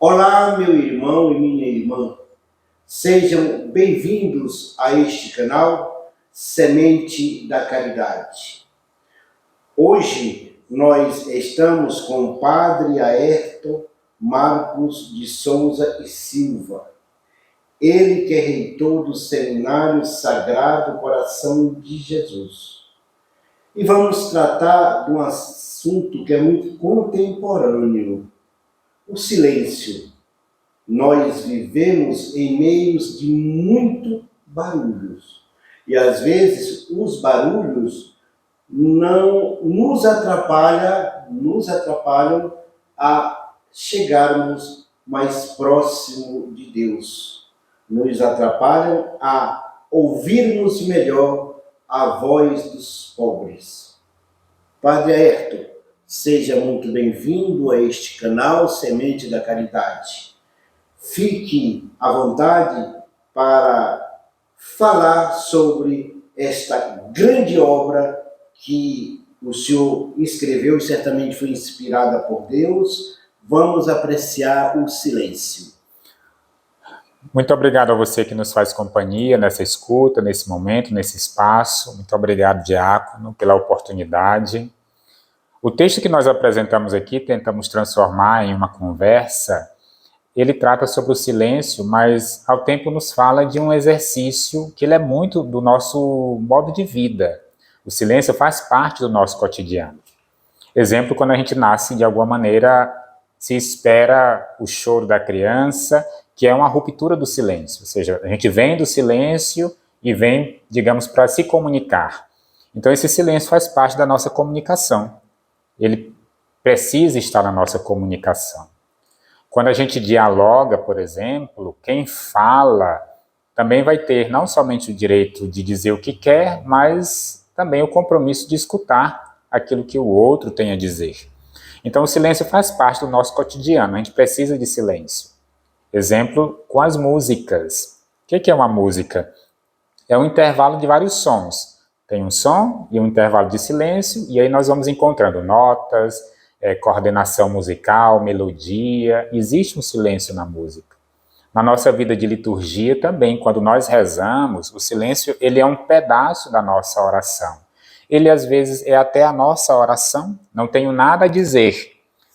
Olá, meu irmão e minha irmã, sejam bem-vindos a este canal Semente da Caridade. Hoje nós estamos com o Padre Ayrton Marcos de Souza e Silva, ele que é reitor do Seminário Sagrado Coração de Jesus. E vamos tratar de um assunto que é muito contemporâneo, o silêncio. Nós vivemos em meios de muito barulhos. E às vezes os barulhos não nos atrapalham a chegarmos mais próximo de Deus. Nos atrapalham a ouvirmos melhor a voz dos pobres. Padre Ayrton, seja muito bem-vindo a este canal Semente da Caridade. Fique à vontade para falar sobre esta grande obra que o senhor escreveu e certamente foi inspirada por Deus. Vamos apreciar o silêncio. Muito obrigado a você que nos faz companhia nessa escuta, nesse momento, nesse espaço. Muito obrigado, Diácono, pela oportunidade. O texto que nós apresentamos aqui, tentamos transformar em uma conversa. Ele trata sobre o silêncio, mas ao tempo nos fala de um exercício que ele é muito do nosso modo de vida. O silêncio faz parte do nosso cotidiano. Exemplo, quando a gente nasce, de alguma maneira, se espera o choro da criança, que é uma ruptura do silêncio. Ou seja, a gente vem do silêncio e vem, digamos, para se comunicar. Então esse silêncio faz parte da nossa comunicação. Ele precisa estar na nossa comunicação. Quando a gente dialoga, por exemplo, quem fala também vai ter não somente o direito de dizer o que quer, mas também o compromisso de escutar aquilo que o outro tem a dizer. Então o silêncio faz parte do nosso cotidiano, a gente precisa de silêncio. Exemplo, com as músicas. O que é uma música? É um intervalo de vários sons. Tem um som e um intervalo de silêncio, e aí nós vamos encontrando notas, coordenação musical, melodia. Existe um silêncio na música. Na nossa vida de liturgia também, quando nós rezamos, o silêncio ele é um pedaço da nossa oração. Ele às vezes é até a nossa oração, não tenho nada a dizer,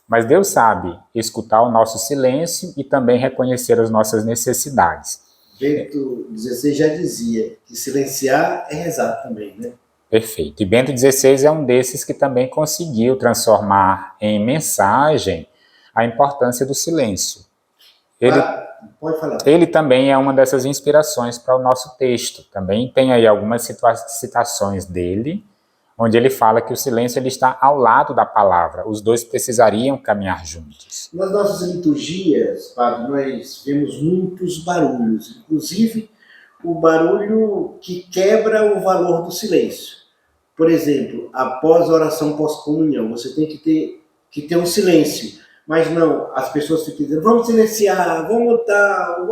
mas Deus sabe escutar o nosso silêncio e também reconhecer as nossas necessidades. Bento XVI já dizia que silenciar é rezar também, né? Perfeito. E Bento XVI é um desses que também conseguiu transformar em mensagem a importância do silêncio. Pode falar. Ele também é uma dessas inspirações para o nosso texto. Também tem aí algumas citações dele, onde ele fala que o silêncio ele está ao lado da palavra. Os dois precisariam caminhar juntos. Nas nossas liturgias, Padre, nós vemos muitos barulhos, inclusive o barulho que quebra o valor do silêncio. Por exemplo, após a oração pós-comunhão, você tem que ter um silêncio. Mas não, as pessoas ficam dizendo, vamos silenciar, vamos tal,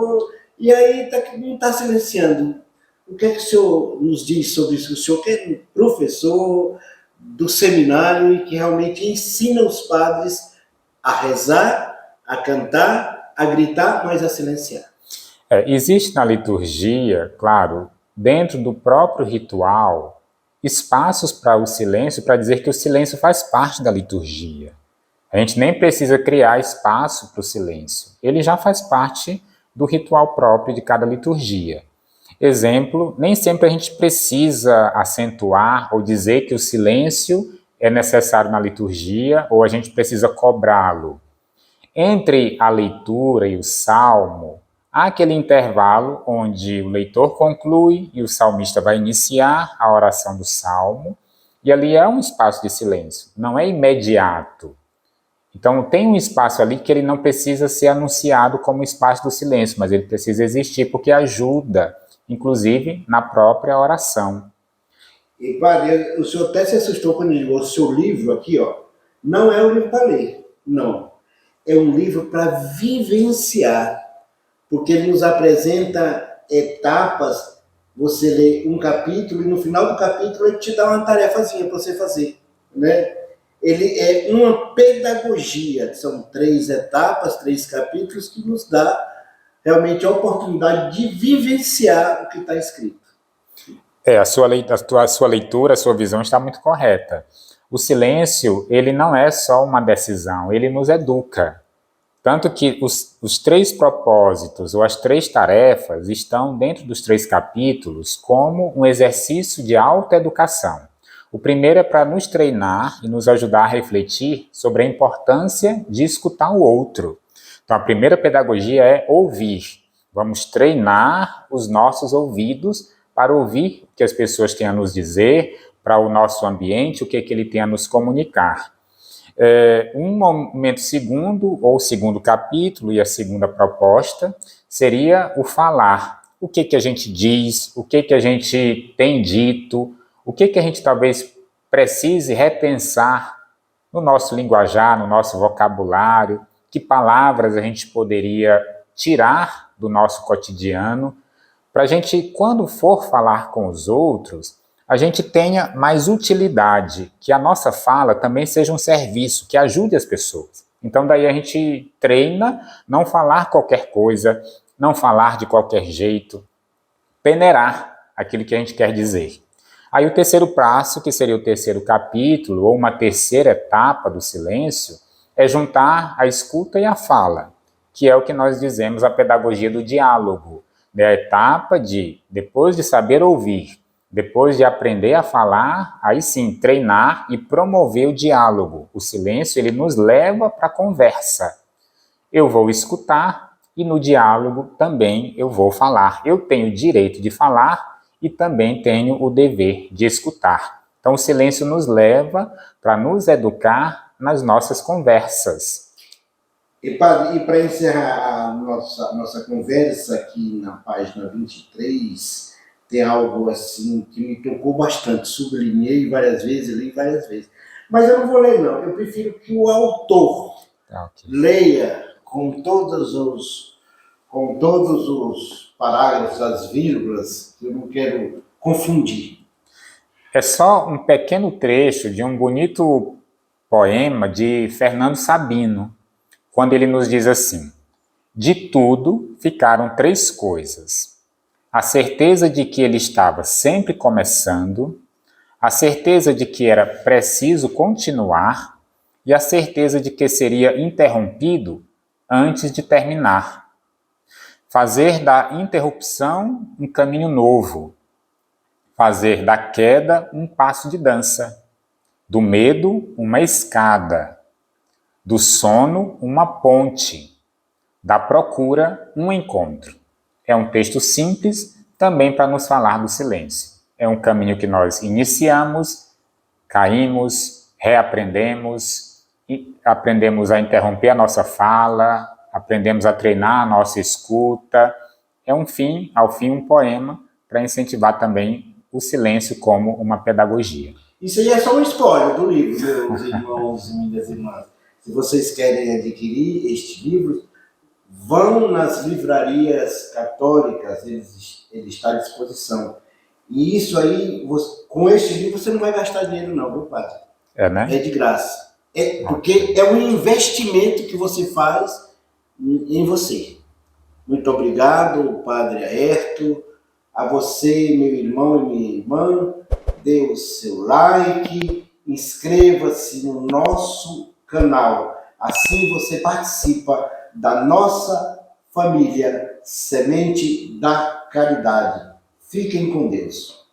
e aí não está silenciando. O que é que o senhor nos diz sobre isso? O senhor que é professor do seminário e que realmente ensina os padres a rezar, a cantar, a gritar, mas a silenciar. Existe na liturgia, claro, dentro do próprio ritual, espaços para o silêncio, para dizer que o silêncio faz parte da liturgia. A gente nem precisa criar espaço para o silêncio. Ele já faz parte do ritual próprio de cada liturgia. Exemplo, nem sempre a gente precisa acentuar ou dizer que o silêncio é necessário na liturgia ou a gente precisa cobrá-lo. Entre a leitura e o salmo, há aquele intervalo onde o leitor conclui e o salmista vai iniciar a oração do salmo, e ali é um espaço de silêncio, não é imediato. Então tem um espaço ali que ele não precisa ser anunciado como espaço do silêncio, mas ele precisa existir porque ajuda, inclusive, na própria oração. E, padre, o senhor até se assustou quando ele ligou o seu livro aqui, ó. Não é um livro para ler, não. É um livro para vivenciar, porque ele nos apresenta etapas. Você lê um capítulo e no final do capítulo ele te dá uma tarefazinha para você fazer, né? ele é uma pedagogia. São 3 etapas, 3 capítulos que nos dá realmente a oportunidade de vivenciar o que está escrito. A sua leitura, a sua visão está muito correta. O silêncio, ele não é só uma decisão, ele nos educa. Tanto que os 3 propósitos ou as 3 tarefas estão dentro dos 3 capítulos como um exercício de autoeducação. O primeiro é para nos treinar e nos ajudar a refletir sobre a importância de escutar o outro. Então, a primeira pedagogia é ouvir. Vamos treinar os nossos ouvidos para ouvir o que as pessoas têm a nos dizer, para o nosso ambiente, o que ele tem a nos comunicar. Um momento segundo, ou o segundo capítulo e a segunda proposta, seria o falar. O que a gente diz, o que a gente tem dito, o que a gente talvez precise repensar no nosso linguajar, no nosso vocabulário, que palavras a gente poderia tirar do nosso cotidiano, para a gente, quando for falar com os outros, a gente tenha mais utilidade, que a nossa fala também seja um serviço, que ajude as pessoas. Então daí a gente treina não falar qualquer coisa, não falar de qualquer jeito, peneirar aquilo que a gente quer dizer. Aí o terceiro passo, que seria o terceiro capítulo, ou uma terceira etapa do silêncio, é juntar a escuta e a fala, que é o que nós dizemos a pedagogia do diálogo. É a etapa de, depois de saber ouvir, depois de aprender a falar, aí sim, treinar e promover o diálogo. O silêncio, ele nos leva para a conversa. Eu vou escutar e no diálogo também eu vou falar. Eu tenho o direito de falar e também tenho o dever de escutar. Então, o silêncio nos leva para nos educar nas nossas conversas. E para encerrar a nossa conversa aqui na página 23, tem algo assim que me tocou bastante, sublinhei várias vezes, li várias vezes. Mas eu não vou ler não, eu prefiro que o autor leia com todos os parágrafos, as vírgulas, que eu não quero confundir. É só um pequeno trecho de um bonito poema de Fernando Sabino, quando ele nos diz assim: de tudo ficaram 3 coisas. A certeza de que ele estava sempre começando, a certeza de que era preciso continuar e a certeza de que seria interrompido antes de terminar. Fazer da interrupção um caminho novo, fazer da queda um passo de dança, do medo uma escada, do sono uma ponte, da procura um encontro. É um texto simples, também para nos falar do silêncio. É um caminho que nós iniciamos, caímos, reaprendemos, aprendemos a interromper a nossa fala, aprendemos a treinar a nossa escuta. É ao fim, um poema para incentivar também o silêncio como uma pedagogia. Isso aí é só um spoiler do livro, meus irmãos e minhas irmãs. Se vocês querem adquirir este livro, vão nas livrarias católicas, ele está à disposição. E isso aí, com este livro, você não vai gastar dinheiro não, viu, padre? Né? É de graça. Porque é um investimento que você faz em você. Muito obrigado, Padre Aerto. A você, meu irmão e minha irmã, dê o seu like, inscreva-se no nosso canal. Assim você participa da nossa família Semente da Caridade. Fiquem com Deus.